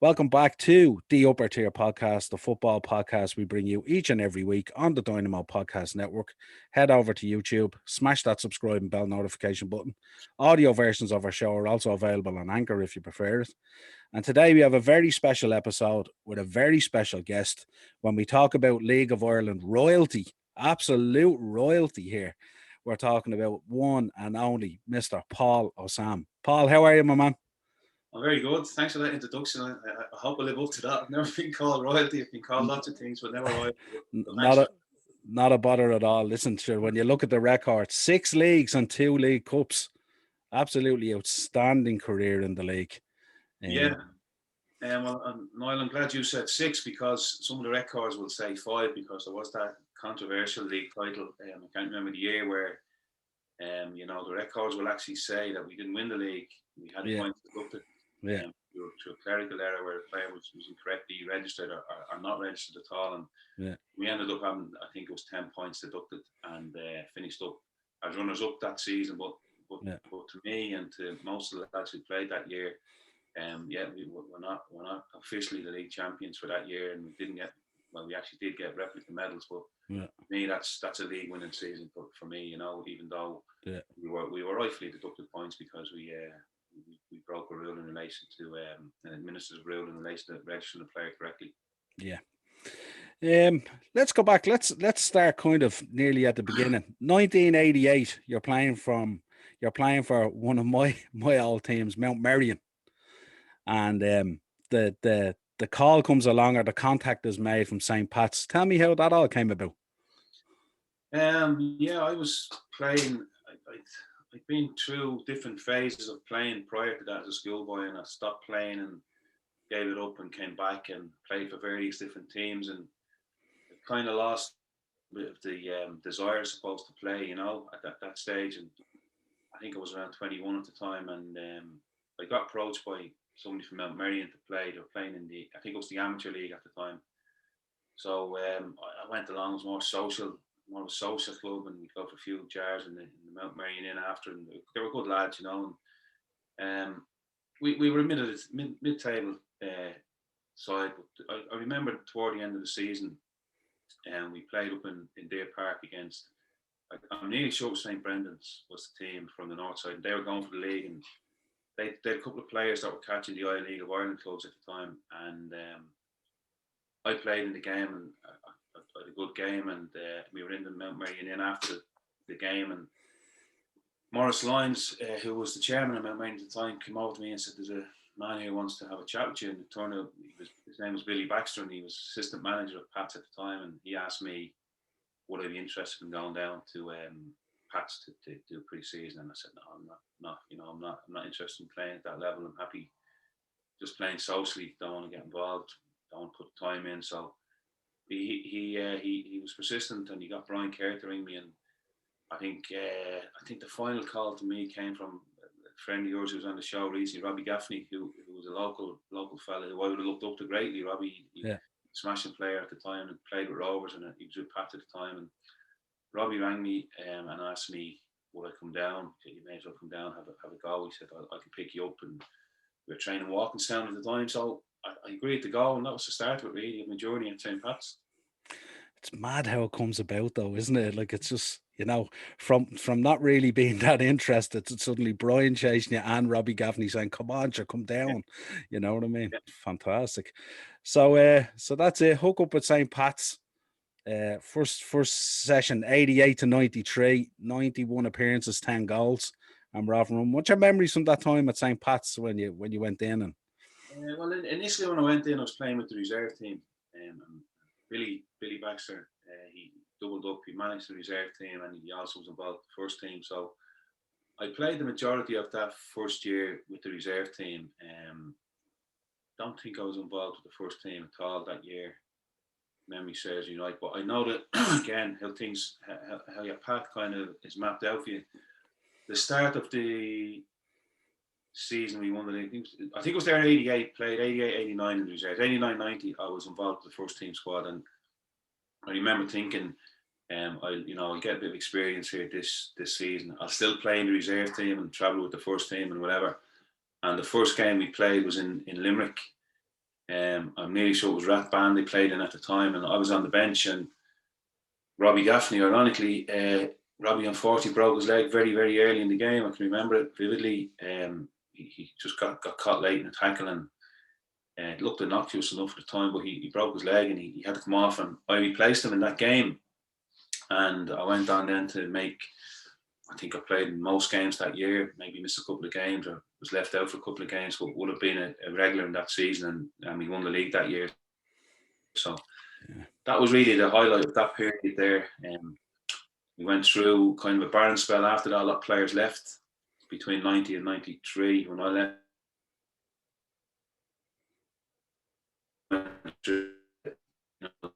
Welcome back to the Upper Tier Podcast, the football podcast we bring you each and every week on the Dynamo Podcast Network. Head over to YouTube, smash that subscribe and bell notification button. Audio versions of our show are also available on Anchor if you prefer it. And today we have a very special episode with a very special guest when we talk about League of Ireland royalty, absolute royalty here. We're talking about one and only Mr. Paul Osam. Paul, how are you, my man? I'm very good. Thanks for that introduction. I hope I live up to that. I've never been called royalty. I've been called lots of things, but never royalty. So Not a bother at all. Listen, sure, when you look at the record, 6 leagues and 2 league cups, absolutely outstanding career in the league. Yeah. Niall, I'm glad you said 6 because some of the records will say 5 because there was that controversial league title. I can't remember the year where, the records will actually say that we didn't win the league. We had points deducted. Through a clerical error where the player was incorrectly registered or not registered at all, and we ended up having, I think it was 10 points deducted, and finished up as runners up that season. But to me and to most of the lads who played that year, we're not officially the league champions for that year, and we actually did get replica medals, but to me that's a league winning season. But for me, even though we were rightfully deducted points because we broke a rule in relation to an administrative rule in relation to registering the player correctly. Let's go back. Let's start kind of nearly at the beginning. 1988. You're playing for one of my old teams, Mount Merrion, and the call comes along or the contact is made from St. Pat's. Tell me how that all came about. I was playing. I'd been through different phases of playing prior to that as a schoolboy, and I stopped playing and gave it up and came back and played for various different teams, and I kind of lost a bit of the desire, I suppose, to play, at that stage. And I think I was around 21 at the time, and I got approached by somebody from Mount Merrion to play. They were playing in I think it was the amateur league at the time. So I went along. It was more of a social club, and we go for a few jars in the Mount Merrion Inn after, and they were good lads, And we were mid-table side. But I remember toward the end of the season, and we played up in Deer Park against. I'm nearly sure St. Brendan's was the team from the north side, and they were going for the league, and they had a couple of players that were catching the Eye League of Ireland clubs at the time, and I played in the game, and I had a good game, and we were in the Mount Merrion Inn after the game, and Maurice Lyons, who was the chairman of Mount Merrion at the time, came over to me and said, "There's a man who wants to have a chat with you." And it turned out his name was Billy Baxter, and he was assistant manager of Pats at the time, and he asked me would I be interested in going down to Pats to do pre-season, and I said, "No, I'm not interested in playing at that level. I'm happy just playing socially. Don't want to get involved. Don't want to put time in." So he was persistent, and he got Brian Kerr to ring me, and I think the final call to me came from a friend of yours who was on the show recently, Robbie Gaffney, who was a local fella who I would have looked up to greatly. Robbie, smashing player at the time, and played with Rovers, and he was with Pat at the time. And Robbie rang me and asked me, would I come down? You may as well come down, have a go. He said, I can pick you up, and we were training walking sound at the time, so I agreed to go, and that was the start of it, really, of my journey at St. Pat's. It's mad how it comes about, though, isn't it? Like, it's just, from not really being that interested to suddenly Brian chasing you and Robbie Gaffney saying, "Come on, sure, come down." You know what I mean? Yeah. Fantastic. So that's it. Hook up with St. Pat's. First session, 88 to 93, 91 appearances, 10 goals. And we're off and run. What's your memories from that time at St. Pat's when you went in? And well, initially when I went in, I was playing with the reserve team. And Billy Baxter, he doubled up. He managed the reserve team, and he also was involved with the first team. So I played the majority of that first year with the reserve team. Don't think I was involved with the first team at all that year. Memory serves you right, but I know that again how your path kind of is mapped out for you. The start of the season we won the league, I think it was there 88, played 88, 89 in the reserves. 89, 90 I was involved with the first team squad, and I remember thinking I'll get a bit of experience here this season. I'll still play in the reserve team and travel with the first team and whatever. And the first game we played was in Limerick, I'm nearly sure it was Rat Band they played in at the time, and I was on the bench, and Robbie Gaffney, ironically, Robbie unfortunately broke his leg very, very early in the game. I can remember it vividly. He just got caught late in the tackle, and it looked innocuous enough at the time, but he broke his leg and he had to come off, and I replaced him in that game. And I went on then to make, I think I played in most games that year, maybe missed a couple of games or was left out for a couple of games, but would have been a regular in that season, and we won the league that year. So that was really the highlight of that period there. We went through kind of a barren spell after that. A lot of players left between 90 and 93 when I left.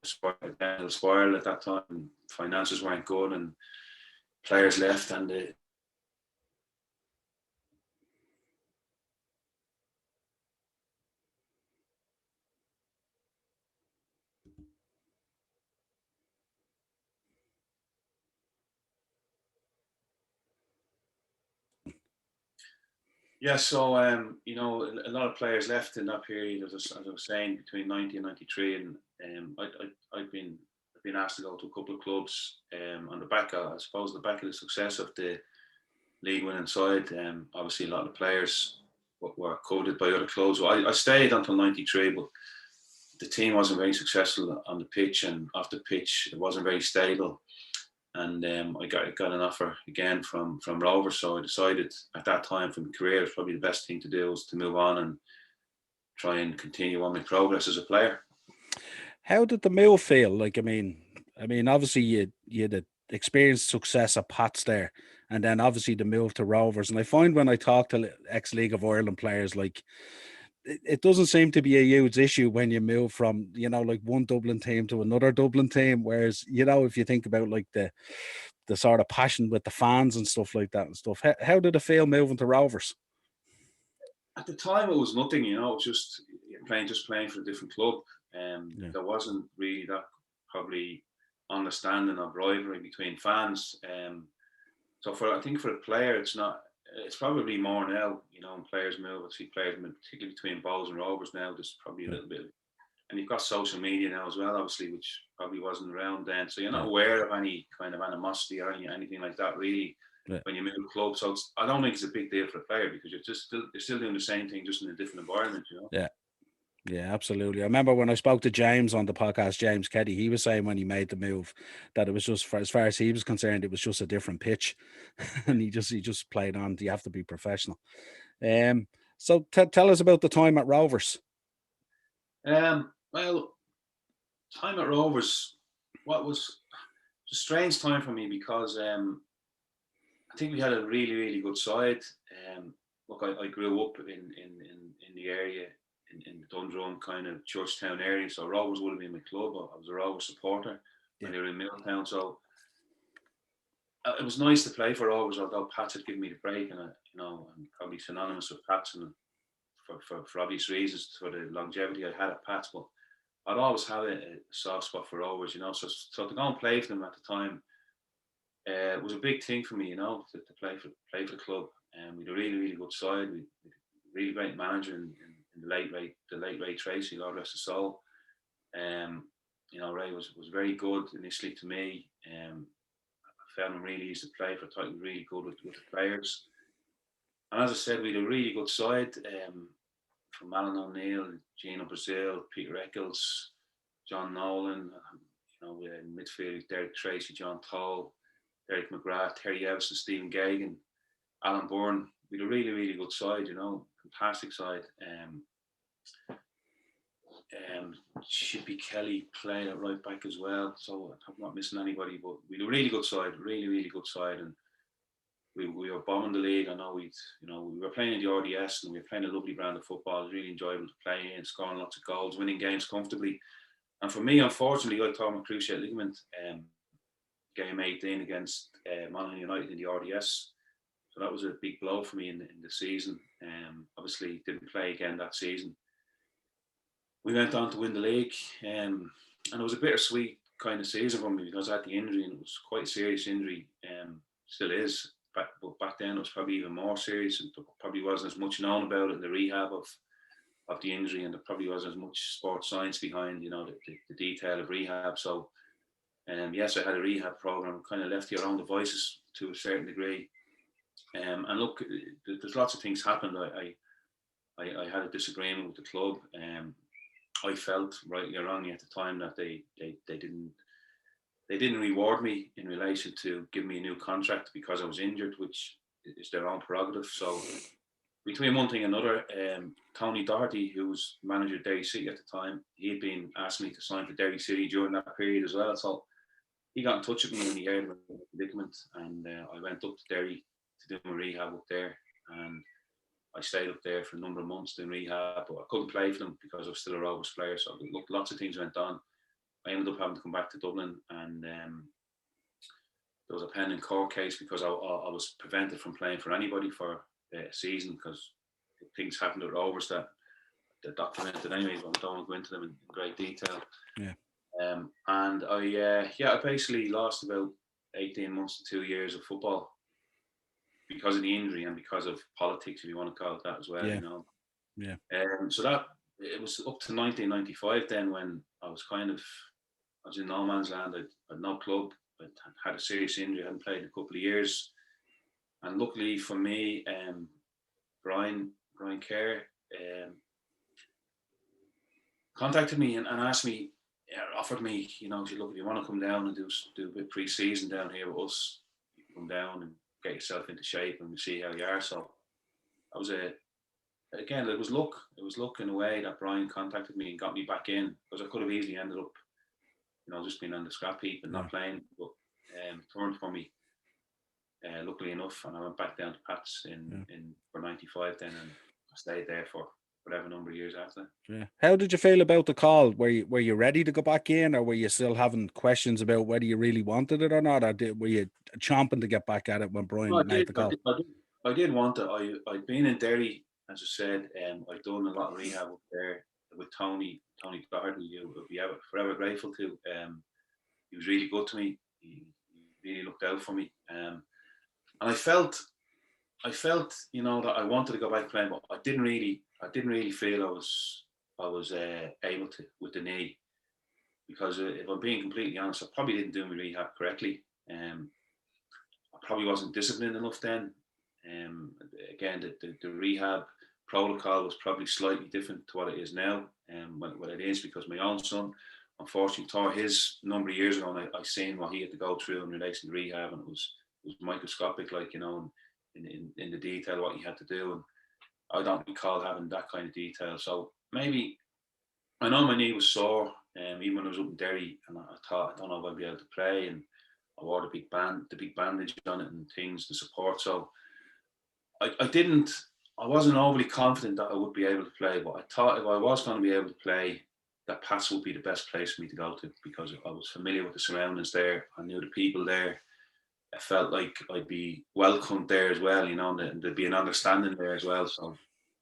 Spiral at that time. Finances weren't good and players left, and yeah, so you know, a lot of players left in that period, as I was saying, between 90 and 93, and I've been asked to go to a couple of clubs on the back of, I suppose, the back of the success of the league winning side. Obviously, a lot of players were courted by other clubs. I stayed until 93, but the team wasn't very successful on the pitch, and off the pitch, it wasn't very stable. And I got an offer again from Rovers, so I decided at that time for my career, it was probably the best thing to do was to move on and try and continue on my progress as a player. How did the move feel? Like, I mean, obviously you had experienced success at Pats there, and then obviously the move to Rovers. And I find when I talk to ex-League of Ireland players, like, it doesn't seem to be a huge issue when you move from, you know, like one Dublin team to another Dublin team. Whereas, you know, if you think about like the sort of passion with the fans and stuff like that and stuff, how did it feel moving to Rovers? At the time, it was nothing, you know, just playing for a different club. There wasn't really that probably understanding of rivalry between fans. So I think for a player, it's probably more now, you know, when players move, I see players, particularly between Bows and Rovers now, there's probably a little bit, and you've got social media now as well, obviously, which probably wasn't around then. So you're not aware of any kind of animosity or anything like that, really, when you move clubs. So I don't think it's a big deal for a player because you're still doing the same thing, just in a different environment, you know. Yeah, absolutely. I remember when I spoke to James on the podcast, James Keddy, he was saying when he made the move that it was just, for as far as he was concerned, it was just a different pitch, and he just played on. You have to be professional. So tell us about the time at Rovers. Well, time at Rovers, what was a strange time for me because I think we had a really, really good side. Look, I grew up in the area, in the Dundrum kind of Georgetown area, so Rovers would have been my club. I was a Rovers supporter when they were in Milltown, so it was nice to play for Rovers, although Pats had given me the break, and I'm probably synonymous with Pats, and for obvious reasons, for the longevity I had at Pats, but I'd always had a soft spot for Rovers, you know, so to go and play for them at the time, it was a big thing for me, you know, to play for the club. And we had a really, really good side. We had a really great manager in the late Ray Tracy, Lord rest his soul. You know, Ray was very good initially to me. I found him really easy to play for. I thought he was really good with the players. And as I said, we had a really good side. From Alan O'Neill, Gino Brazil, Peter Eccles, John Nolan. You know, we had midfield Derek Tracy, John Toll, Derek McGrath, Terry Evans, Stephen Gagan, Alan Byrne. We had a really, really good side, you know, fantastic side. Chippy Kelly played at right back as well, so I'm not missing anybody, but we had a really good side, really, really good side, and we were bombing the league. I know we were playing in the RDS, and we were playing a lovely brand of football. It was really enjoyable to play in, scoring lots of goals, winning games comfortably. And for me, unfortunately, I tore my cruciate ligament game 18 against Monaghan United in the RDS. So that was a big blow for me in the season. Obviously, didn't play again that season. We went on to win the league, and it was a bittersweet kind of season for me because I had the injury, and it was quite a serious injury. Still is, but back then it was probably even more serious, and probably wasn't as much known about it in the rehab of the injury, and there probably wasn't as much sports science behind, the detail of rehab. So, yes, I had a rehab program, kind of left your own devices to a certain degree. And look, there's lots of things happened. I had a disagreement with the club. I felt, rightly or wrongly at the time, that they didn't reward me in relation to give me a new contract because I was injured, which is their own prerogative. So between one thing and another, Tony Doherty, who was manager of Derry City at the time, he had been asking me to sign for Derry City during that period as well. So he got in touch with me when he heard of the predicament, and I went up to Derry to do my rehab up there, and I stayed up there for a number of months doing rehab, but I couldn't play for them because I was still a Rovers player. So look, lots of things went on. I ended up having to come back to Dublin, and there was a pending court case because I was prevented from playing for anybody for a season because things happened at Rovers that they're documented anyways, but I don't want to go into them in great detail. Yeah. And I basically lost about 18 months to 2 years of football because of the injury and because of politics, if you want to call it that as well. Yeah. So that it was up to 1995 then when I was in no man's land. I had no club. I had a serious injury. I hadn't played in a couple of years, and luckily for me, Brian Kerr contacted me and asked me, offered me, look, if you want to come down and do a bit pre-season down here with us, you can come down and get yourself into shape and we'll see how you are. So I was again, it was luck. It was luck in a way that Brian contacted me and got me back in, because I could have easily ended up, just being on the scrap heap and not playing. But turned for me, luckily enough, and I went back down to Pats for '95 then, and I stayed there for whatever number of years after. Yeah. How did you feel about the call? Were you ready to go back in, or were you still having questions about whether you really wanted it or not? Or were you chomping to get back at it when Brian made the call? I did want it. I'd been in Derry, as I said. I'd done a lot of rehab up there with Tony Doherty, who I'll be forever grateful to. He was really good to me. He really looked out for me. And I felt, that I wanted to go back playing, but I didn't really feel I was able to with the knee, because if I'm being completely honest, I probably didn't do my rehab correctly. I probably wasn't disciplined enough then. Again, the rehab protocol was probably slightly different to what it is now. What it is, because my own son unfortunately tore his number of years ago, and I seen what he had to go through in relation to rehab, and it was microscopic, in the detail what he had to do, and I don't recall having that kind of detail. So maybe, I know my knee was sore, even when I was up in Derry, and I thought, I don't know if I'd be able to play, and I wore the big bandage on it and things, the support. So I wasn't overly confident that I would be able to play, but I thought if I was going to be able to play, that Pats would be the best place for me to go to, because I was familiar with the surroundings there. I knew the people there. I felt like I'd be welcomed there as well, and there'd be an understanding there as well. So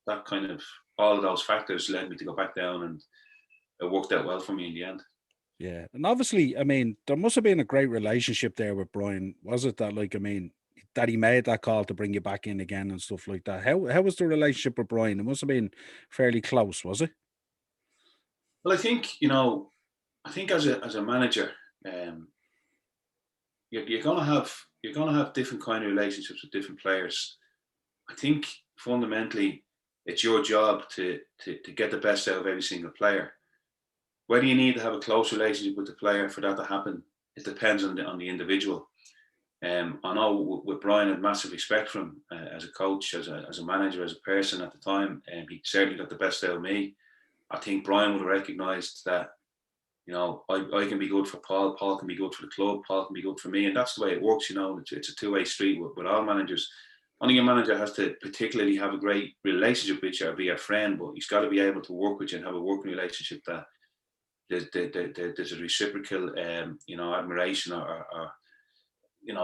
that all of those factors led me to go back down, and it worked out well for me in the end. Yeah. And obviously, there must have been a great relationship there with Brian. Was it that, that he made that call to bring you back in again and stuff like that? How was the relationship with Brian? It must have been fairly close, was it? Well, I think, as a manager, you're gonna have different kind of relationships with different players. I think fundamentally it's your job to get the best out of every single player. Whether you need to have a close relationship with the player for that to happen, it depends on the individual. I know with Brian, I had massive respect for him as a coach, as a manager, as a person at the time, and he certainly got the best out of me. I think Brian would have recognised that, I can be good for Paul can be good for the club, Paul can be good for me, and that's the way it works. It's a two-way street with all managers. Only a manager has to particularly have a great relationship with you or be a friend, but he's got to be able to work with you and have a working relationship that there's a reciprocal, admiration, or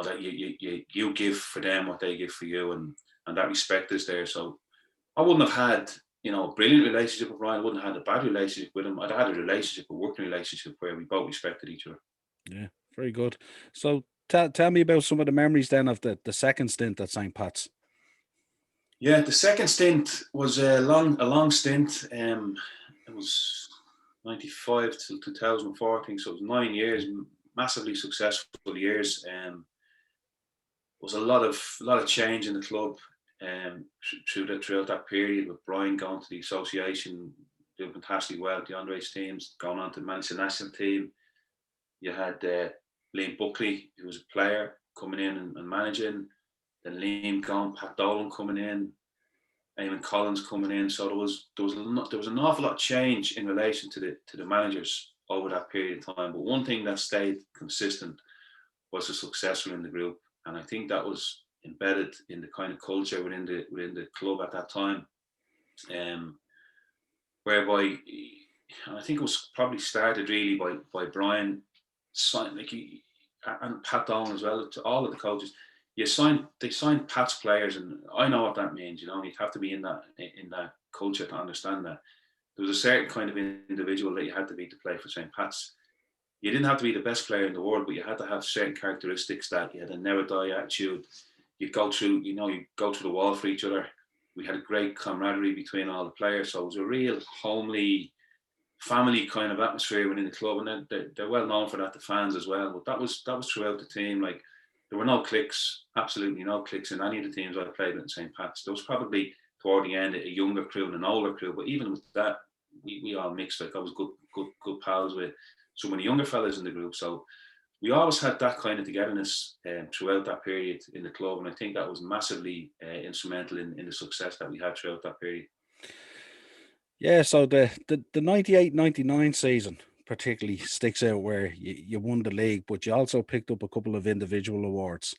that you give for them what they give for you, and that respect is there. So I wouldn't have had, a brilliant relationship with Brian. I wouldn't have had a bad relationship with him. I'd had a working relationship where we both respected each other. Yeah, very good. So tell me about some of the memories then of the second stint at St. Pat's. Yeah, the second stint was a long stint. It was 95 till 2004, I think. So it was 9 years, massively successful years. Was a lot of change in the club throughout that period, with Brian going to the association, doing fantastically well with the underage teams, going on to manage the national team. You had Liam Buckley, who was a player, coming in and managing. Then Liam gone, Pat Dolan coming in, Eamon Collins coming in. So there was an awful lot of change in relation to the managers over that period of time. But one thing that stayed consistent was the successor in the group, and I think that was embedded in the kind of culture within the club at that time, whereby, and I think it was probably started really by Brian, and Pat Dolan as well, to all of the coaches. They signed Pat's players, and I know what that means. You'd have to be in that culture to understand that. There was a certain kind of individual that you had to be to play for St. Pat's. You didn't have to be the best player in the world, but you had to have certain characteristics, that you had a never die attitude. You'd go through the wall for each other. We had a great camaraderie between all the players, so it was a real homely, family kind of atmosphere within the club, and they're well known for that, the fans as well. But that was throughout the team. Like, there were no cliques, absolutely no cliques in any of the teams I played with in St. Pat's. There was probably toward the end a younger crew and an older crew, but even with that, we all mixed. Like, I was good pals with some of the younger fellas in the group, so we always had that kind of togetherness throughout that period in the club, and I think that was massively instrumental in the success that we had throughout that period. Yeah, so the 98-99 season particularly sticks out, where you won the league, but you also picked up a couple of individual awards.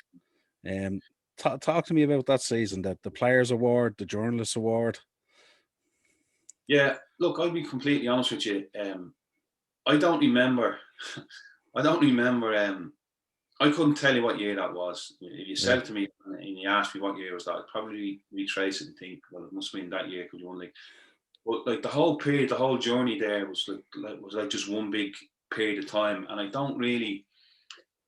Talk to me about that season, the Players Award, the Journalists Award. Yeah, look, I'll be completely honest with you. I don't remember. I don't remember. I couldn't tell you what year that was. If you said to me and you asked me what year was that, I'd probably retrace it and think, well, it must have been that year because you won league. But like, the whole period, the whole journey there was like just one big period of time, and I don't really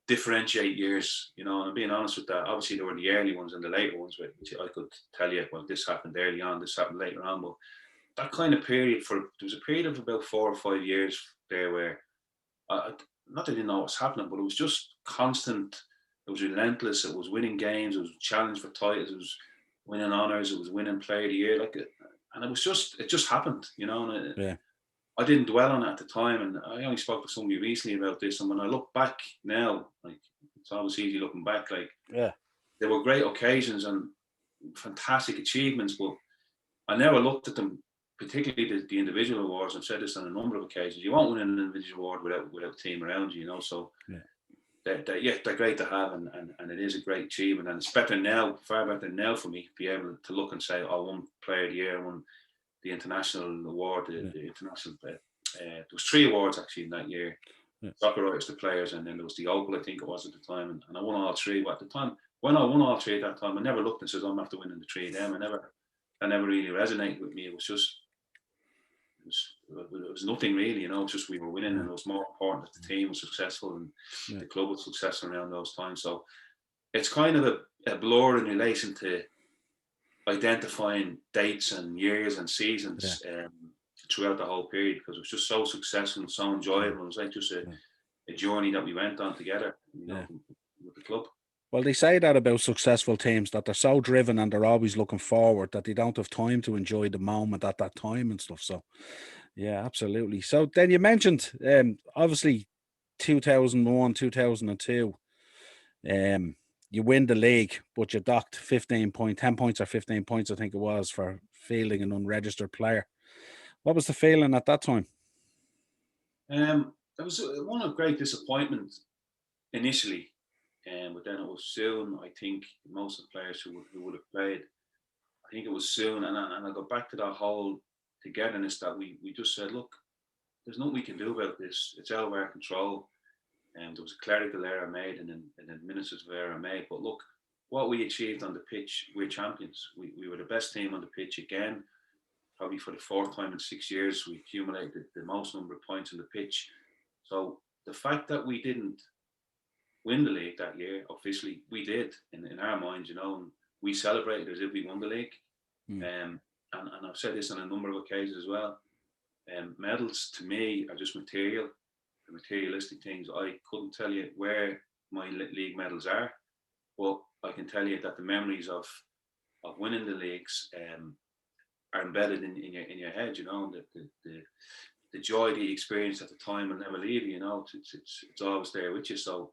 differentiate years. And I'm being honest with that. Obviously, there were the early ones and the later ones, which I could tell you, well, this happened early on, this happened later on. But that kind of period, there was a period of about 4 or 5 years there where not that I didn't know what was happening, but it was just constant. It was relentless. It was winning games. It was a challenge for titles. It was winning honors. It was winning Player of the Year. And it just happened. And I didn't dwell on it at the time. And I only spoke to somebody recently about this. And when I look back now, like, it's always easy looking back. Like, there were great occasions and fantastic achievements, but I never looked at them, particularly the individual awards. I've said this on a number of occasions. You won't win an individual award without a team around you, So they're great to have, and it is a great achievement. And it's better now, far better now for me to be able to look and say, I won Player of the Year, I won the international award, the international. There was 3 awards actually in that year. Soccer Writers, the Players, and then there was the Opal, I think it was at the time, and I won all 3. But at the time, when I won all 3 at that time, I never looked and said, I'm after winning the 3 of them. That never really resonated with me. It was just, it was nothing really, It's just we were winning, and it was more important that the team was successful and the club was successful around those times. So it's kind of a blur in relation to identifying dates and years and seasons throughout the whole period, because it was just so successful and so enjoyable. It was like just a journey that we went on together, with the club. Well, they say that about successful teams, that they're so driven and they're always looking forward that they don't have time to enjoy the moment at that time and stuff. So, yeah, absolutely. So then you mentioned, obviously, 2001, 2002, you win the league, but you docked 10 points or 15 points, I think it was, for fielding an unregistered player. What was the feeling at that time? It was one of great disappointment initially. But then it was soon, I think, most of the players who would have played, I think it was soon, and I go back to that whole togetherness that we just said, look, there's nothing we can do about this. It's out of our control. And there was a clerical error made and an administrative error made. But look, what we achieved on the pitch, we're champions. We were the best team on the pitch again, probably for the 4th time in 6 years. We accumulated the most number of points on the pitch. So the fact that we didn't win the league that year, officially, we did in our minds, and we celebrated as if we won the league. And I've said this on a number of occasions as well. Medals to me are just materialistic things. I couldn't tell you where my league medals are, but I can tell you that the memories of winning the leagues are embedded in your head. You know, the joy that you experienced at the time will never leave you. You know, it's always there with you. So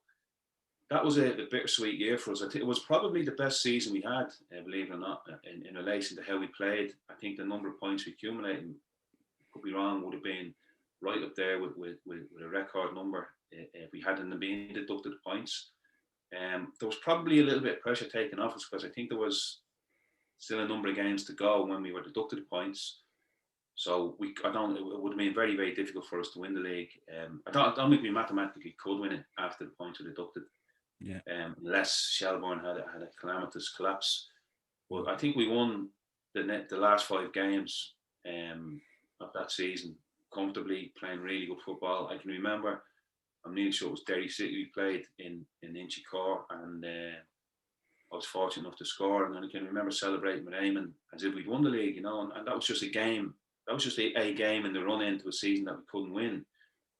that was a bittersweet year for us. I think it was probably the best season we had, believe it or not, in relation to how we played. I think the number of points we accumulated, could be wrong, would have been right up there with a record number if we hadn't been deducted points. There was probably a little bit of pressure taken off us because I think there was still a number of games to go when we were deducted points. So it would have been very, very difficult for us to win the league. I don't think we mathematically could win it after the points were deducted. Yeah. Unless Shelbourne had a calamitous collapse. But I think we won the last 5 games of that season comfortably, playing really good football. I can remember, I'm nearly sure it was Derry City we played in Inchicore, and I was fortunate enough to score. And then I can remember celebrating with Eamon as if we'd won the league, you know. And that was just a game. That was just a game in the run into a season that we couldn't win.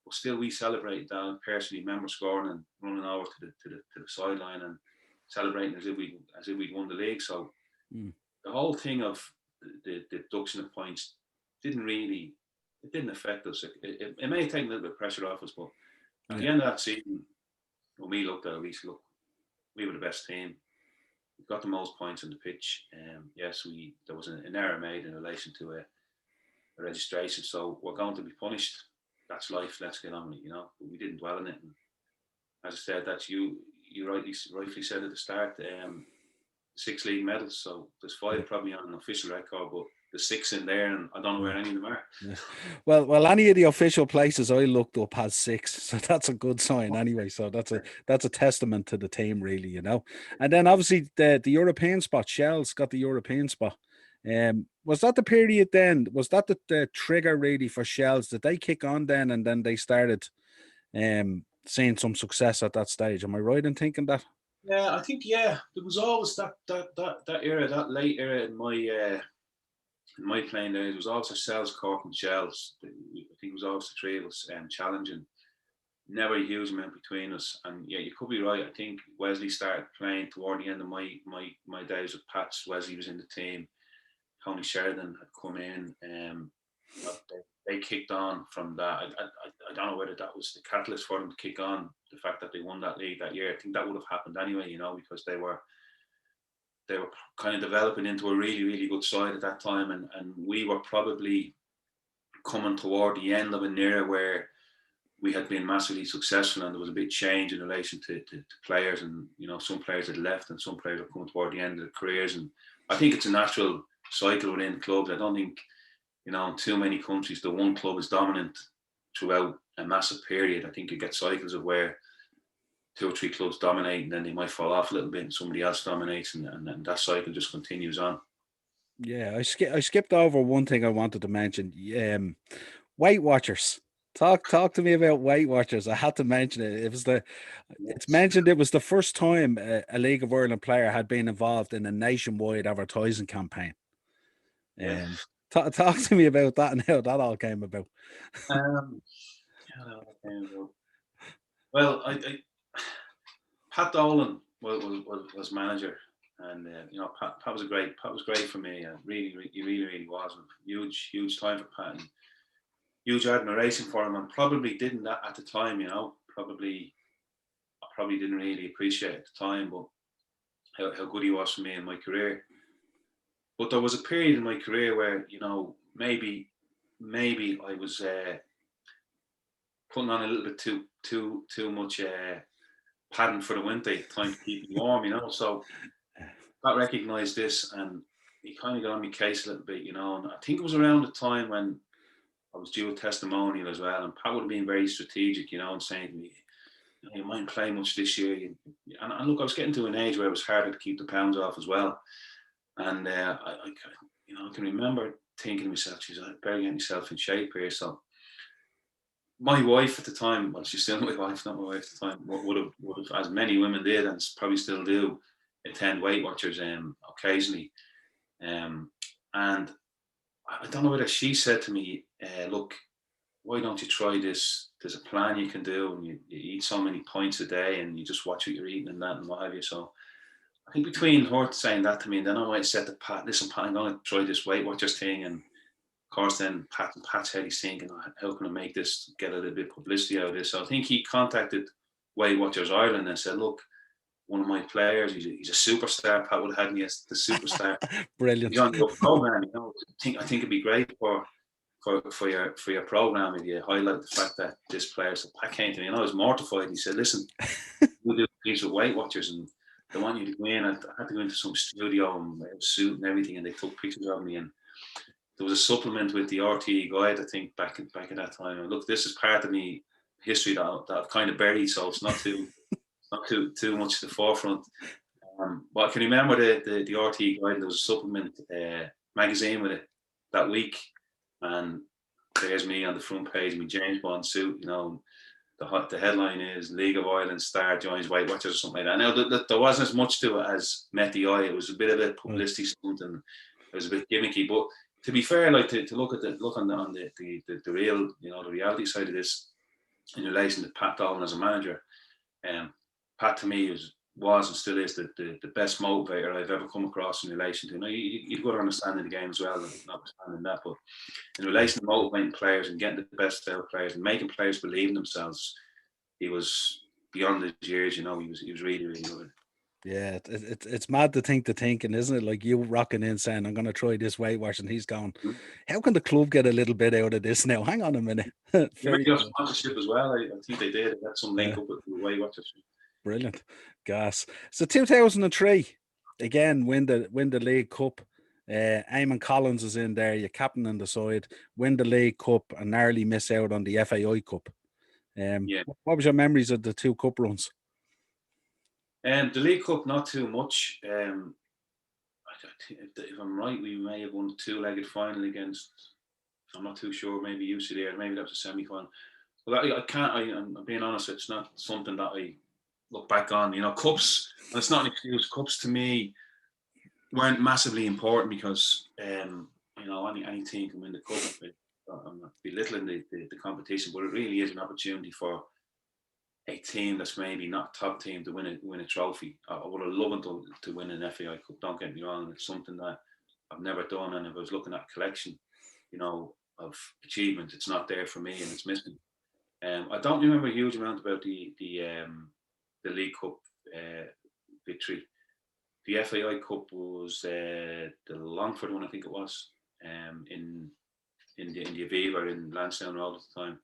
But still, we celebrated that. I personally remember scoring and running over to the sideline and celebrating as if we'd won the league. So the whole thing of the deduction of points didn't affect us. It may have taken a little bit of pressure off us, but at the end of that season, when we looked at it, we were the best team. We got the most points on the pitch. Yes, there was an error made in relation to a registration, so we're going to be punished. That's life. Let's get on with it, you know. But we didn't dwell on it. And as I said, that's you rightly said at the start. 6 league medals, so there's 5 probably on an official record, but there's 6 in there, and I don't know where any of them are. Yeah. Well, any of the official places I looked up has 6, so that's a good sign anyway. So that's a testament to the team, really, you know. And then obviously the European spot, Shell's got the European spot. Was that the period then? Was that the trigger really for Shells? Did they kick on then, and then they started seeing some success at that stage? Am I right in thinking that? Yeah, I think there was always that era, that late era in my playing days. It was always ourselves, Cork and Shells. I think it was always the 3 of us challenging. Never a huge amount between us. And yeah, you could be right. I think Wesley started playing toward the end of my days with Pats. Wesley was in the team. Tony Sheridan had come in. They kicked on from that. I don't know whether that was the catalyst for them to kick on. The fact that they won that league that year, I think that would have happened anyway, you know, because they were kind of developing into a really, really good side at that time, and we were probably coming toward the end of an era where we had been massively successful, and there was a big change in relation to players, and you know, some players had left and some players were coming toward the end of their careers, and I think it's a natural cycle within clubs. I don't think, you know, in too many countries the one club is dominant throughout a massive period. I think you get cycles of where 2 or 3 clubs dominate, and then they might fall off a little bit and somebody else dominates, and that cycle just continues on. Yeah, I skipped over one thing I wanted to mention. Weight Watchers. Talk to me about Weight Watchers. I had to mention it. It's mentioned it was the first time a League of Ireland player had been involved in a nationwide advertising campaign. Talk to me about that and how that all came about. Well, I Pat Dolan was manager, and you know, Pat was great for me. He really was. Huge time for Pat, and huge admiration for him, and probably didn't that at the time, you know. I probably didn't really appreciate at the time, but how good he was for me in my career. But there was a period in my career where, you know, maybe I was putting on a little bit too much padding for the winter, time to keep me warm, you know. So Pat recognised this, and he kind of got on my case a little bit, you know. And I think it was around the time when I was due a testimonial as well, and Pat would have been very strategic, you know, and saying to me, you might play much this year. And look, I was getting to an age where it was harder to keep the pounds off as well. And I can remember thinking to myself, geez, I better get myself in shape here. So my wife at the time, well, she's still my wife, not my wife at the time, would have, as many women did, and probably still do, attend Weight Watchers occasionally. And And I don't know whether she said to me, look, why don't you try this? There's a plan you can do, and you eat so many pints a day, and you just watch what you're eating and that and what have you. So I think between her saying that to me, and then I might say to Pat, listen, Pat, I'm going to try this Weight Watchers thing. And of course, then Pat's head, he's thinking, how can I make this, get a little bit of publicity out of this? So I think he contacted Weight Watchers Ireland and said, look, one of my players, he's a superstar. Pat would have had me as the superstar. Brilliant. He's on your program, I think it'd be great for your program if you highlight the fact that this player. So Pat came to me and I was mortified. He said, listen, we do a piece of Weight Watchers and they want you to go in. I had to go into some studio and wear a suit and everything, and they took pictures of me. And there was a supplement with the RTE guide, I think, back at that time. And look, this is part of me history that I've kind of buried, so it's not too much to the forefront. But I can remember the RTE guide. There was a supplement magazine with it that week, and there's me on the front page in my James Bond suit. The headline is League of Ireland star joins Weight Watchers or something like that. Now there wasn't as much to it as met the eye. It was a bit of a publicity stunt and it was a bit gimmicky. But to be fair, like to look on the real, the reality side of this in relation to Pat Dolan as a manager, Pat to me was and still is the best motivator I've ever come across in relation to. You've got to understand the game as well, notwithstanding that, but in relation to motivating players and getting the best out of players and making players believe in themselves, he was beyond his years. He was really, really good. Yeah, it's mad to think the thinking, isn't it? Like you rocking in saying, I'm going to try this Weight Watch, and he's going, how can the club get a little bit out of this now? Hang on a minute. Very good sponsorship as well. I think they did. They had some link up with the Weight Watchers. Brilliant. Gas. So 2003, again, win the League Cup. Eamon Collins is in there, your captain on the side, win the League Cup and narrowly miss out on the FAI Cup. What was your memories of the two cup runs? The League Cup, not too much. If I'm right, we may have won a two-legged final against, I'm not too sure, maybe UCD, or maybe that was a semi-final. But I'm being honest, it's not something that I look back on. Cups, and it's not an excuse, cups to me weren't massively important because, any team can win the cup. I'm not belittling the competition, but it really is an opportunity for a team that's maybe not top team to win a trophy. I would have loved to win an FAI Cup, don't get me wrong. It's something that I've never done, and if I was looking at collection, of achievements, it's not there for me and it's missing. I don't remember a huge amount about the League Cup victory. The FAI Cup was the Longford one, I think it was, in the Aviva in Lansdowne Road at the time.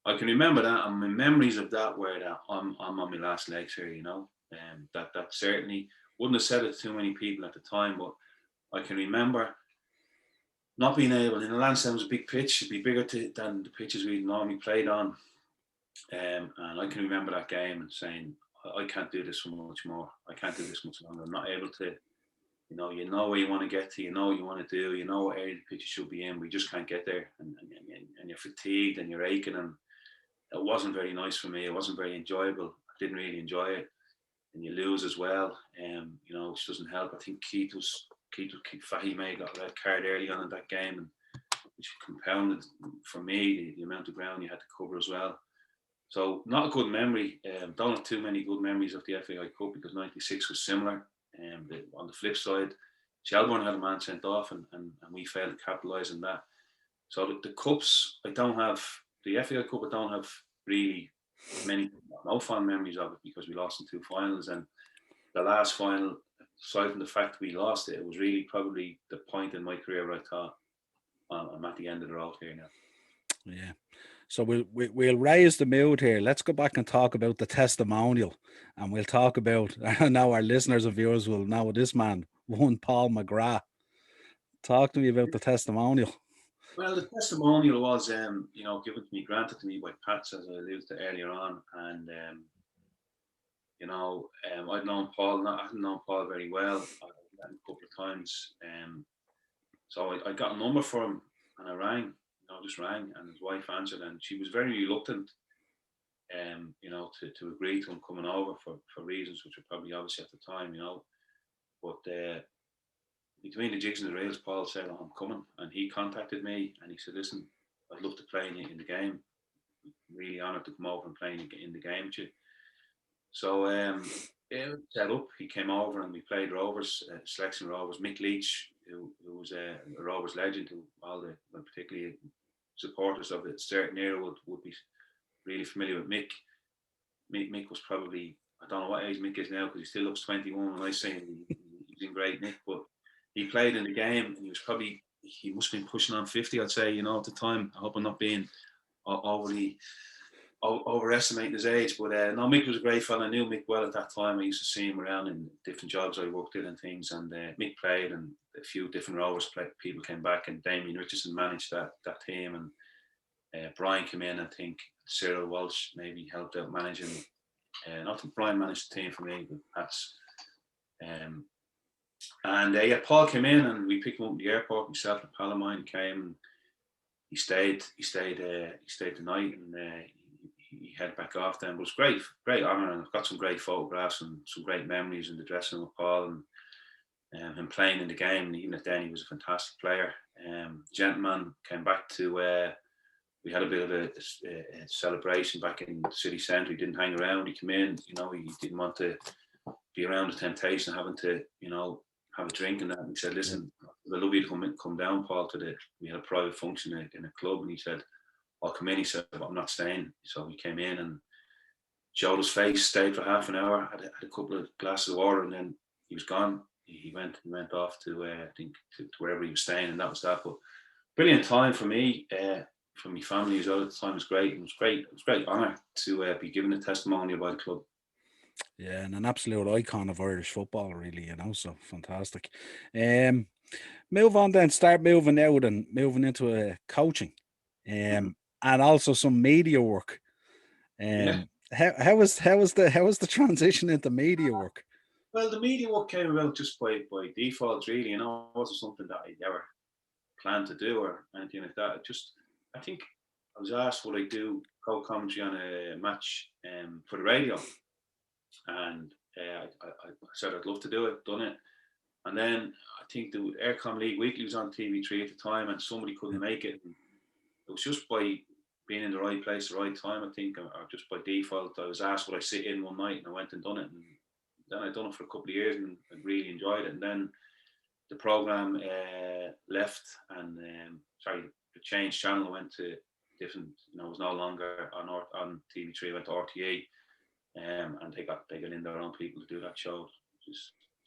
I can remember that, and my memories of that were that I'm on my last legs here, that certainly wouldn't have said it to too many people at the time, but I can remember not being able, in the Lansdowne was a big pitch, it'd be bigger than the pitches we normally played on, and I can remember that game and saying, I can't do this for much more, I can't do this much longer, I'm not able to, you know where you want to get to, you know what you want to do, you know what area the pitch should be in, we just can't get there, and you're fatigued and you're aching, and it wasn't very nice for me. It wasn't very enjoyable. I didn't really enjoy it. And you lose as well, which doesn't help. I think Keith Fahey may have got a red card early on in that game, and which compounded for me the amount of ground you had to cover as well. So not a good memory. Don't have too many good memories of the FAI Cup because '96 was similar. On the flip side, Shelbourne had a man sent off, and we failed to capitalise on that. So the cups, I don't have. The FAI Cup, I don't have really no fond memories of it because we lost in two finals. And the last final, aside from the fact we lost it, it was really probably the point in my career where I thought, I'm at the end of the road here now. Yeah. So we'll raise the mood here. Let's go back and talk about the testimonial, and we'll talk about. Now our listeners and viewers will know this man won Paul McGrath. Talk to me about the testimonial. Well, the testimonial was, given to me, granted to me by Pat, as I alluded to earlier on, and I'd known Paul. I hadn't known Paul very well. I met him a couple of times, so I got a number for him, and I rang. Just rang, and his wife answered, and she was very reluctant, to agree to him coming over for reasons which were probably obvious at the time, but between the jigs and the rails, Paul said, "Oh, I'm coming," and he contacted me and he said, "Listen, I'd love to play in the game. Really honoured to come over and play in the game with you." So yeah, set up. He came over and we played Rovers, selection Rovers. Mick Leach, who was a Rovers legend, who all the particularly supporters of a certain era would be really familiar with Mick. Mick was probably, I don't know what age Mick is now because he still looks 21 when I say he's in great nick, but he played in the game and he must have been pushing on 50, I'd say, at the time. I hope I'm not being overly overestimating his age, but no, Mick was a great fella. I knew Mick well at that time. I used to see him around in different jobs I worked in and things, and Mick played and a few different Rovers people came back, and Damien Richardson managed that team, and Brian came in. I think Cyril Walsh maybe helped out managing. Not that Brian managed the team for me, but that's. And yeah, Paul came in and we picked him up at the airport. Myself and pal of mine came. And he stayed the night, and he headed back off. Then, but it was great honour, and I've got some great photographs and some great memories in the dressing room with Paul and him playing in the game. And even at then, he was a fantastic player. Gentleman came back to. We had a bit of a celebration back in the city centre. He didn't hang around. He came in. He didn't want to be around the temptation of having to, have a drink and that. And he said, "Listen, I'd love you to come down, Paul, we had a private function in a club." And he said, "I'll come in." He said, "But I'm not staying." So he came in and showed his face, stayed for half an hour, had a couple of glasses of water, and then he was gone. He went off to, I think, to wherever he was staying, and that was that. But brilliant time for me. For my family as well at the time. It was great. It was great honour to be given a testimonial by the club. Yeah, and an absolute icon of Irish football, really, so fantastic. Move on then, start moving out and moving into coaching, and also some media work. How was the transition into media work? Well, the media work came about just by default, really. It wasn't something that I ever planned to do or anything like that. I think I was asked would I do co-commentary on a match for the radio, and I said I'd love to do it. Done it, and then I think the Aircom League Weekly was on TV3 at the time, and somebody couldn't make it. And it was just by being in the right place, the right time. I think, or just by default, I was asked would I sit in one night, and I went and done it. And then I'd done it for a couple of years and I really enjoyed it. And then the program left, and the changed channel. Went to different. It was no longer on TV3. Went to RTE, and they got in their own people to do that show, which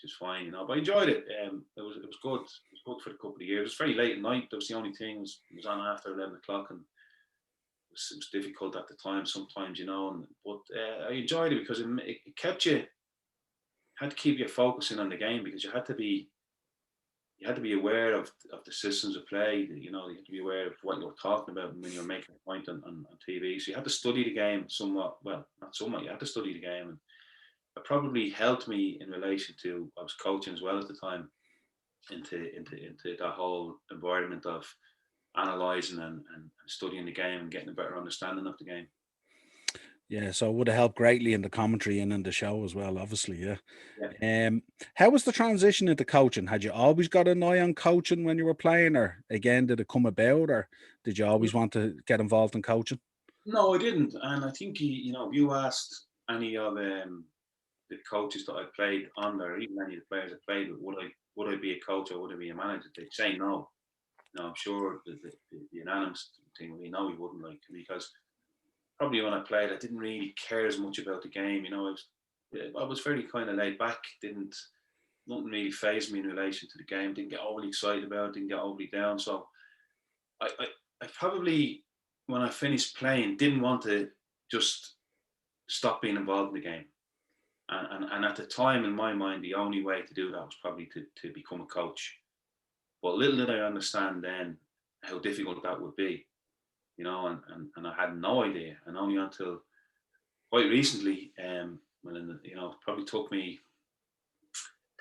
is fine, But I enjoyed it. It was good. It was good for a couple of years. It was very late at night. That was the only thing. It was on after 11 o'clock, and it was difficult at the time sometimes, but I enjoyed it because it kept you. Had to keep you focusing on the game because you had to be aware of the systems of play. You had to be aware of what you were talking about when you were making a point on TV. So you had to study the game somewhat. Well, not somewhat. You had to study the game, and it probably helped me in relation to I was coaching as well at the time into that whole environment of analysing and studying the game and getting a better understanding of the game. Yeah, so it would have helped greatly in the commentary and in the show as well, obviously, yeah. How was the transition into coaching? Had you always got an eye on coaching when you were playing, or again, did it come about, or did you always want to get involved in coaching? No, I didn't. And I think, if you asked any of the coaches that I played under, even any of the players I played with, would I be a coach or would I be a manager? They'd say no. I'm sure the unanimous thing would be no, you wouldn't, because probably when I played, I didn't really care as much about the game. I was very kind of laid back. Nothing really fazed me in relation to the game. Didn't get overly excited about it. Didn't get overly down. So I probably, when I finished playing, didn't want to just stop being involved in the game. And at the time, in my mind, the only way to do that was probably to become a coach. But little did I understand then how difficult that would be. And I had no idea, and only until quite recently, probably took me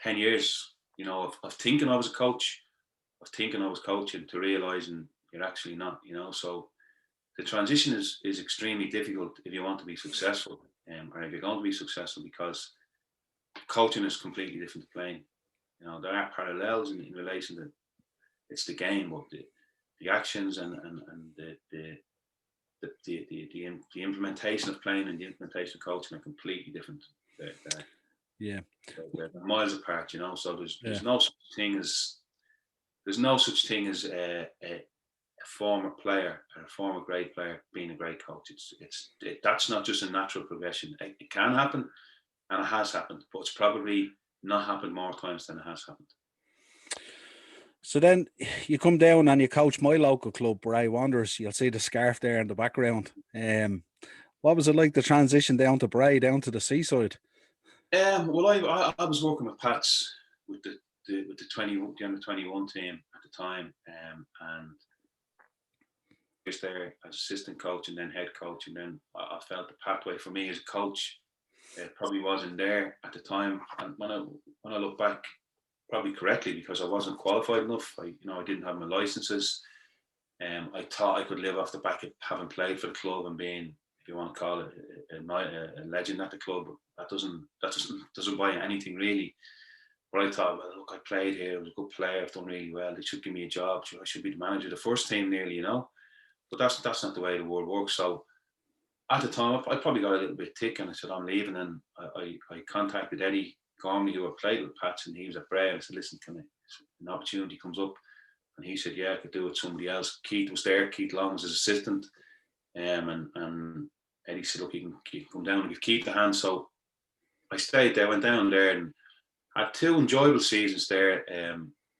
10 years, of thinking I was a coach, of thinking I was coaching, to realising you're actually not, So the transition is extremely difficult if you want to be successful, or if you're going to be successful, because coaching is completely different to playing. there are parallels in relation to it's the game, but the actions and the implementation of playing and the implementation of coaching are completely different. Yeah, they're miles apart. So there's no such thing as a former player or a former great player being a great coach. That's not just a natural progression. It can happen, and it has happened, but it's probably not happened more times than it has happened. So then you come down and you coach my local club, Bray Wanderers. You'll see the scarf there in the background. What was it like the transition down to Bray, down to the seaside? Well, I was working with Pats with the under 21 team at the time, and was there as assistant coach and then head coach, and then I felt the pathway for me as a coach probably wasn't there at the time. And when I look back, probably correctly, because I wasn't qualified enough. I didn't have my licenses. I thought I could live off the back of having played for the club and being, if you want to call it, a legend at the club. That doesn't buy anything really. But I thought, well, look, I played here. I was a good player. I've done really well. They should give me a job. I should be the manager of the first team nearly, But that's not the way the world works. So at the time, I probably got a little bit thick, and I said, I'm leaving. And I contacted Eddie Gormley, who I played with Pats, and he was at Bray. I said, listen, an opportunity comes up? And he said, yeah, I could do it with somebody else. Keith was there. Keith Long was his assistant. And Eddie said, look, you can come down and give Keith a hand. So I stayed there, went down there, and had 2 enjoyable seasons there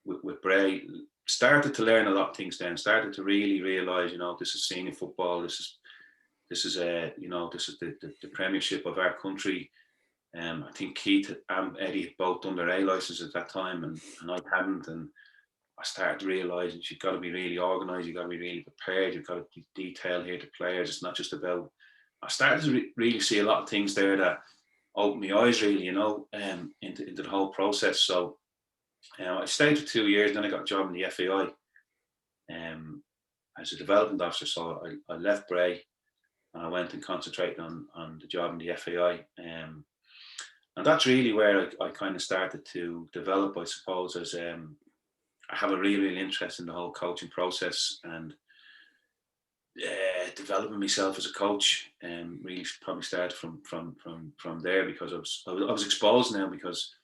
with Bray. Started to learn a lot of things then. Started to really realise, this is senior football. This is the Premiership of our country. I think Keith and Eddie had both done their A license at that time, and I hadn't. And I started realising you've got to be really organised. You've got to be really prepared. You've got to be detailed here to players. It's not just about. I started to really see a lot of things there that opened my eyes, really, into the whole process. So I stayed for 2 years, then I got a job in the FAI as a development officer. So I left Bray and I went and concentrated on the job in the FAI. And that's really where I kind of started to develop, I suppose, as I have a real interest in the whole coaching process and developing myself as a coach. Really probably started from there, because I was exposed now, because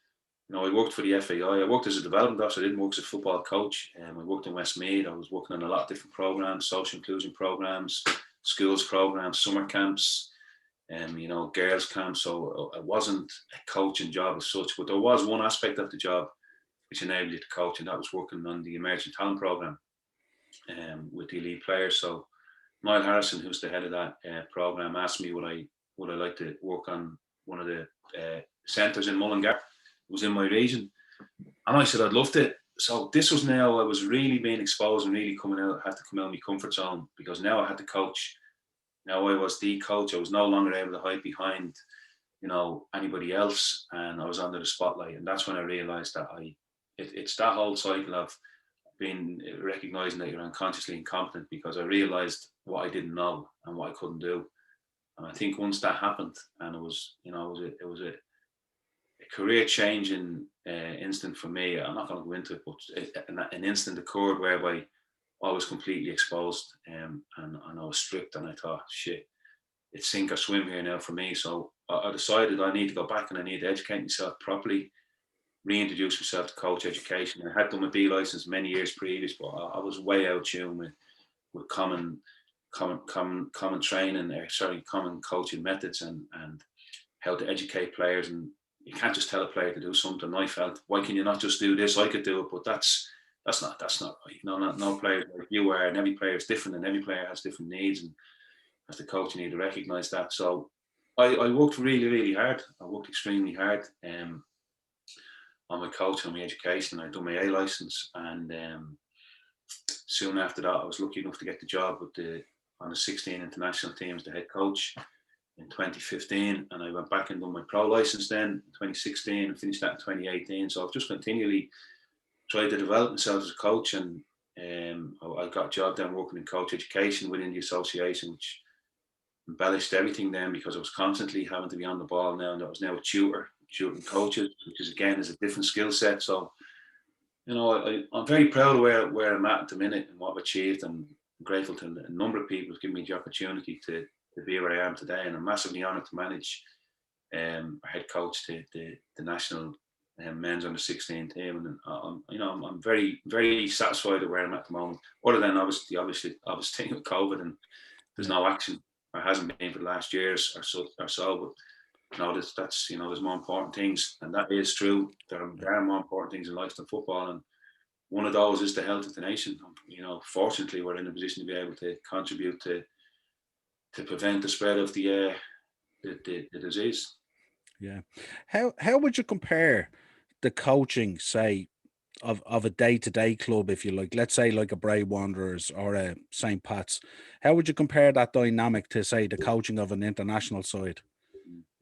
I worked for the FAI. I worked as a development officer. I didn't work as a football coach. I worked in Westmeath. I was working on a lot of different programs, social inclusion programs, schools programs, summer camps, girls camps. So it wasn't a coaching job as such, but there was one aspect of the job which enabled you to coach, and that was working on the emerging talent program with the elite players. So Niall Harrison, who's the head of that program, asked me would I like to work on one of the centres in Mullingar. It was in my region, and I said I'd love to. So this was now I was really being exposed and really had to come out of my comfort zone, because now I had to coach. Now I was the coach. I was no longer able to hide behind anybody else, and I was under the spotlight. And that's when I realised that it's that whole cycle of being recognising that you're unconsciously incompetent, because I realised what I didn't know and what I couldn't do. And I think once that happened, and it was a career changing instant for me. I'm not going to go into it, but an instant occurred whereby I was completely exposed, and I was stripped, and I thought, shit, it's sink or swim here now for me. So I decided I need to go back and I need to educate myself properly, reintroduce myself to coach education. I had done my B license many years previous, but I was way out of tune with common training, common coaching methods and how to educate players. And you can't just tell a player to do something. I felt, why can you not just do this? I could do it, but that's not right. No player like you are, and every player is different, and every player has different needs, and as the coach you need to recognise that. So I worked really, really hard. I worked extremely hard on my coaching, on my education. I done my A license, and soon after that I was lucky enough to get the job on the 16 international team as the head coach in 2015, and I went back and done my pro license then in 2016 and finished that in 2018. So I've just continually tried to develop myself as a coach, and I got a job then working in coach education within the association, which embellished everything then, because I was constantly having to be on the ball now, and I was now a tutor shooting coaches, which is again is a different skill set. So, I'm very proud of where I'm at the minute and what I've achieved. And I'm grateful to a number of people who've given me the opportunity to be where I am today. And I'm massively honoured to manage our head coach, the national men's under 16 team, and I'm very very satisfied with where I'm at the moment. Other than obviously I was thinking of COVID and there's no action, or hasn't been for the last years or so. But that's there's more important things, and that is true. There are more important things in life than football, and one of those is the health of the nation. Fortunately, we're in a position to be able to contribute to prevent the spread of the disease. Yeah. How would you compare the coaching, say, of a day-to-day club, if you like, let's say like a Bray Wanderers or a St. Pat's? How would you compare that dynamic to, say, the coaching of an international side?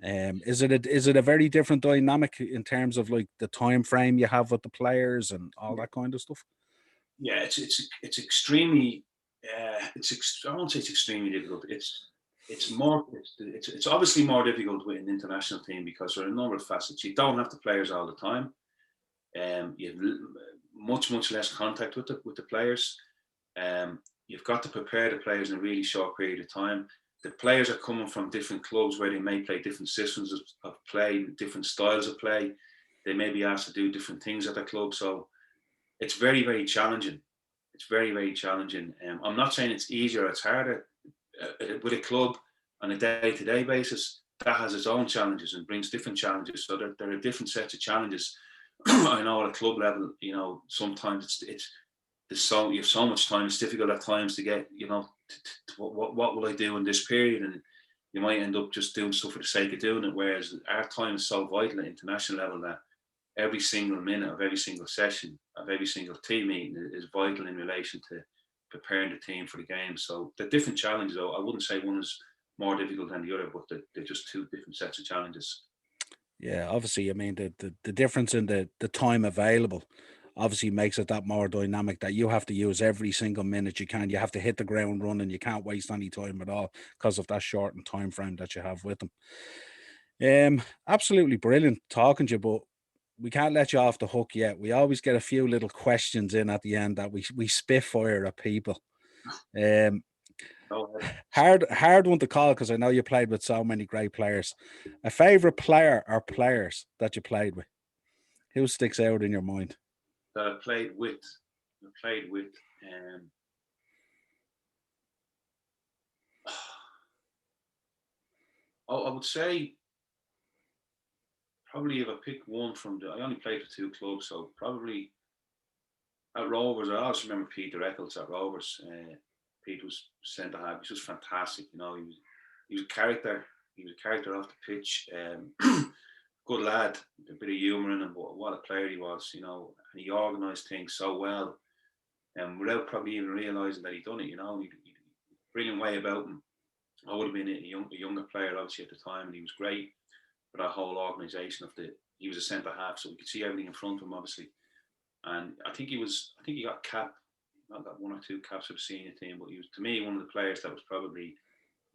Is it a very different dynamic in terms of like the time frame you have with the players and all that kind of stuff? Yeah, it's extremely. I won't say it's extremely difficult. It's obviously more difficult with an international team because there are a number of facets. You don't have the players all the time. You have much less contact with the players. You've got to prepare the players in a really short period of time. The players are coming from different clubs where they may play different systems of play, different styles of play. They may be asked to do different things at their club. So it's very, very challenging. It's very, very challenging. I'm not saying it's easier or it's harder. With a club on a day-to-day basis, that has its own challenges and brings different challenges. So there are different sets of challenges. I know at a club level, sometimes you have so much time. It's difficult at times to get, what will I do in this period? And you might end up just doing stuff for the sake of doing it. Whereas our time is so vital at international level that every single minute of every single session of every single team meeting is vital in relation to preparing the team for the game. So the different challenges, though, I wouldn't say one is more difficult than the other, but they're just two different sets of challenges. Yeah, obviously, I mean the difference in the time available obviously makes it that more dynamic, that you have to use every single minute you can. You have to hit the ground running. You can't waste any time at all because of that shortened time frame that you have with them. Absolutely brilliant talking to you, but we can't let you off the hook yet. We always get a few little questions in at the end that we spitfire at people. Hard one to call because I know you played with so many great players. A favorite player or players that you played with? Who sticks out in your mind? That I played with. I would say probably if I pick one I only played for two clubs, so probably at Rovers. I always remember Peter Eccles at Rovers. Pete was centre half. He was just fantastic. He was a character. He was a character off the pitch. Good lad, a bit of humour in him, but what a player he was. And he organised things so well, and without probably even realising that he'd done it. He brilliant way about him. I would have been a younger player obviously at the time, and he was great for that whole organisation he was a centre half, so we could see everything in front of him obviously. And I think he got cap, not got one or two caps for the senior team, but he was to me one of the players that was probably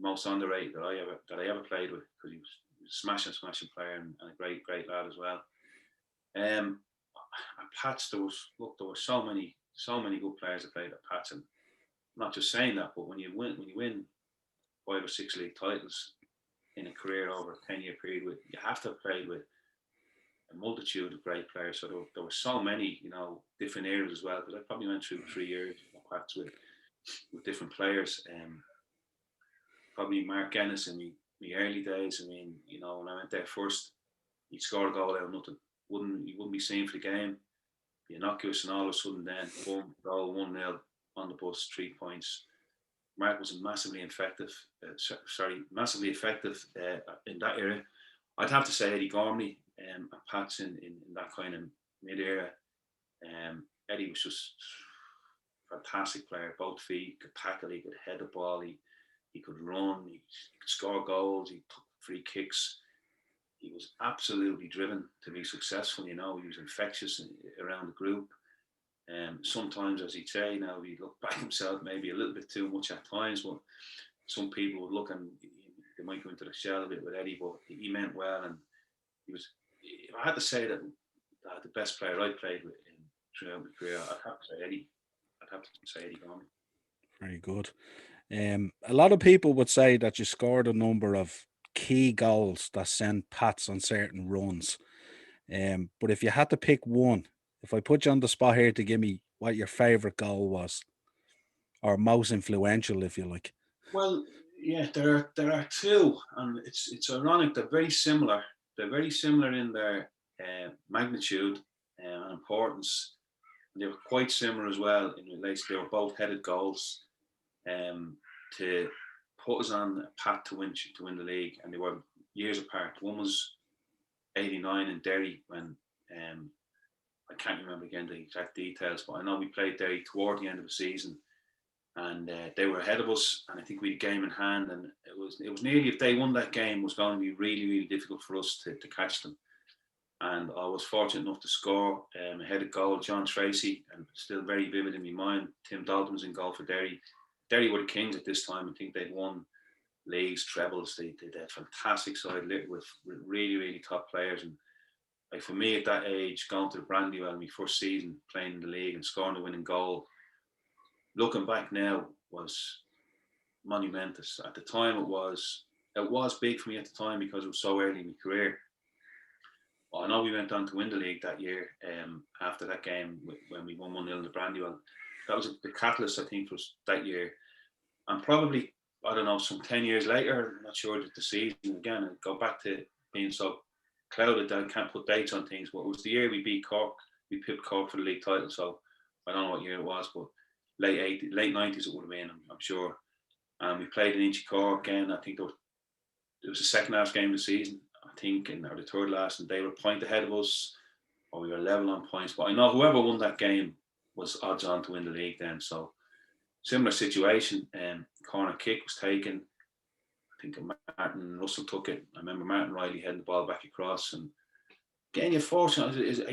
most underrated that I ever played with, because he was a smashing player and a great lad as well. At Pats, there were so many good players that played at Pats, and I'm not just saying that, but when you win 5 or 6 league titles in a career over a 10-year period, you have to have played with a multitude of great players. So there were so many, different eras as well, because I probably went through 3 years perhaps with different players. Probably Mark Ennis in the early days. I mean, when I went there first, he'd score a goal out of nothing. He wouldn't be seen for the game. Be innocuous, and all of a sudden then, boom, goal, 1-0 on the bus, 3 points. Mark was massively effective in that era. I'd have to say Eddie Gormley and Pats in that kind of mid-era. Eddie was just a fantastic player. Both feet, could tackle, he could head the ball, he could run, he could score goals, he took free kicks. He was absolutely driven to be successful. He was infectious around the group. Sometimes, as he'd say, now he looked back himself maybe a little bit too much at times, but some people would look and they might go into the shell a bit with Eddie, but he meant well, and if I had to say that the best player I played with throughout my career, I'd have to say Eddie. I'd have to say Eddie Gorman. Very good. A lot of people would say that you scored a number of key goals that sent Pats on certain runs. But if you had to pick one, if I put you on the spot here to give me what your favorite goal was, or most influential, if you like. Well, yeah, there are two, and it's ironic. They're very similar. They're very similar in their magnitude and importance. They were quite similar as well in relation. They were both headed goals to put us on a path to win the league, and they were years apart. One was '89 in Derry when I can't remember again the exact details, but I know we played Derry toward the end of the season, and they were ahead of us, and I think we had a game in hand, and it was nearly, if they won that game, it was going to be really, really difficult for us to catch them. And I was fortunate enough to score a headed goal. John Tracy, and still very vivid in my mind. Tim Dalton was in goal for Derry. Derry were the kings at this time. I think they'd won leagues, trebles. They did a fantastic side with really, really top players. And like for me at that age, going to the Brandywell, my first season playing in the league and scoring the winning goal, looking back now, was monumentous. At the time, it was big for me at the time because it was so early in my career. Well, I know we went on to win the league that year after that game when we won 1-0 in the Brandywell. That was the catalyst, I think, was that year. And probably, I don't know, some 10 years later, I'm not sure that the season, again, I go back to being so clouded that I can't put dates on things, but it was the year we beat Cork. We pipped Cork for the league title, so I don't know what year it was, but late 90s it would have been, I'm sure. And we played in Inchi Cork again. I think it was the second last game of the season, I think, or the third last, and they were a point ahead of us, or we were level on points. But I know whoever won that game was odds on to win the league then. So similar situation. Corner kick was taken. I think Martin Russell took it. I remember Martin Riley heading the ball back across. And again, are you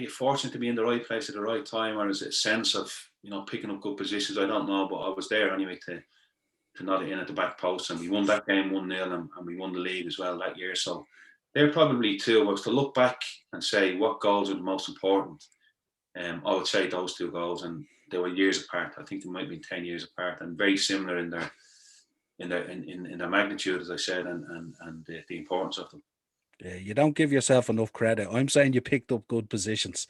fortunate to be in the right place at the right time, or is it a sense of picking up good positions? I don't know, but I was there anyway to nod it in at the back post, and we won that game 1-0, and we won the league as well that year. So they're probably two. I was to look back and say what goals are the most important. I would say those two goals, and they were years apart. I think they might have been 10 years apart, and very similar in their magnitude, as I said, and the importance of them. Yeah, you don't give yourself enough credit. I'm saying you picked up good positions.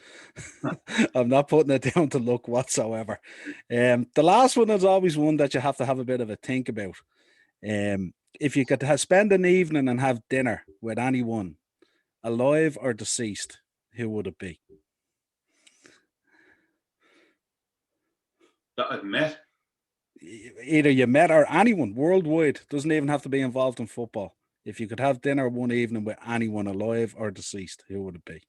I'm not putting it down to luck whatsoever. The last one is always one that you have to have a bit of a think about. If you could spend an evening and have dinner with anyone, alive or deceased, who would it be? That I've met? Either you met or anyone worldwide. Doesn't even have to be involved in football. If you could have dinner one evening with anyone, alive or deceased, who would it be?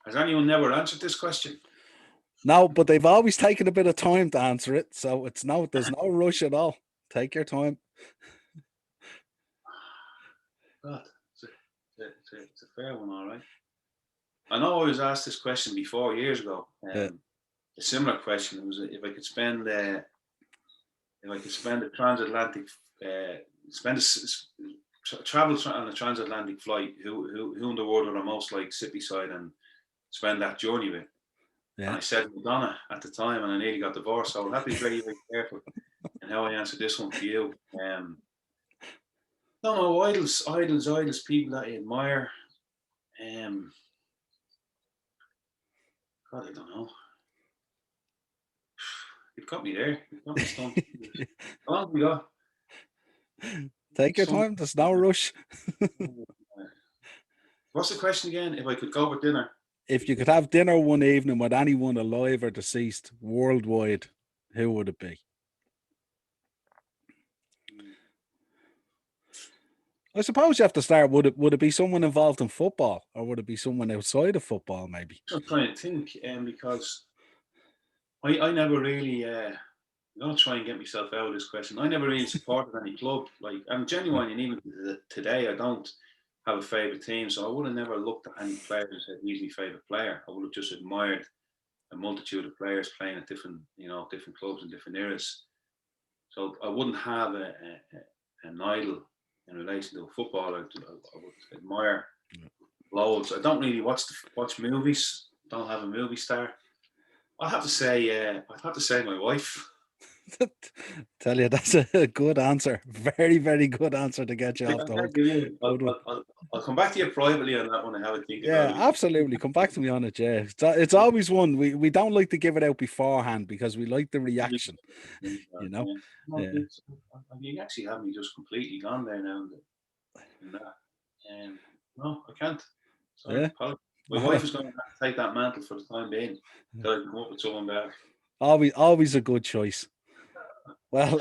Has anyone never answered this question? No, but they've always taken a bit of time to answer it, so there's no rush at all. Take your time. God, it's a fair one, all right. I know I was asked this question before years ago. A similar question. It was if I could spend a transatlantic, travel on a transatlantic flight, who in the world would I most like sit beside and spend that journey with? Yeah. And I said Madonna at the time, and I nearly got divorced, so I'll have to be very, very careful in how I answer this one to you. No, idols, people that I admire. God, I don't know. You've got me there. You've got me stumped. How long have we got? Take your time. There's no rush. What's the question again? If I could go for dinner? If you could have dinner one evening with anyone alive or deceased worldwide, who would it be? I suppose you have to start. Would it be someone involved in football, or would it be someone outside of football, maybe? I'm trying to think, because I never really. I'm gonna try and get myself out of this question. I never really supported any club. Like, I'm genuine, and even today, I don't have a favourite team. So I would have never looked at any player and said he's my favourite player. I would have just admired a multitude of players playing at different clubs and different eras. So I wouldn't have an idol in relation to a footballer. I would admire loads. I don't really watch movies. Don't have a movie star. I'd have to say my wife. Tell you, that's a good answer. Very, very good answer to get you off the hook. I'll come back to you privately on that one and have a think Yeah, about it. absolutely. Come back to me on it. Yeah, it's always one we don't like to give it out beforehand because we like the reaction. You know. No, you actually have me just completely gone there now. In that. No, I can't. Sorry, Yeah. my wife is going to have to take that mantle for the time being. Till I come up with someone better. Always a good choice. Well,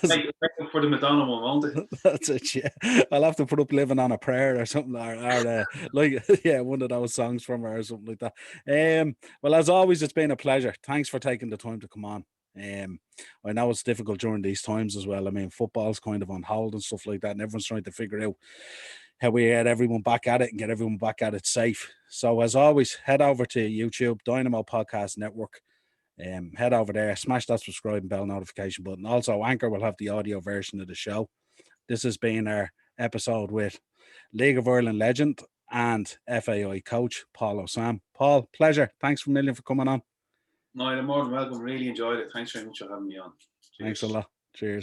take it for the Madonna one, won't it? That's it. Yeah, I'll have to put up "Living on a Prayer" or something, or like one of those songs from her or something like that. Well, as always, it's been a pleasure. Thanks for taking the time to come on. I know it's difficult during these times as well. I mean, football's kind of on hold and stuff like that, and everyone's trying to figure out how we get everyone back at it and get everyone back at it safe. So, as always, head over to YouTube, Dynamo Podcast Network. Head over there, smash that subscribe and bell notification button. Also, Anchor will have the audio version of the show. This has been our episode with League of Ireland legend and FAI coach Paul Osam. Paul, pleasure. Thanks a million for coming on. No, you're more than welcome. Really enjoyed it. Thanks very much for having me on. Cheers. Thanks a lot. Cheers.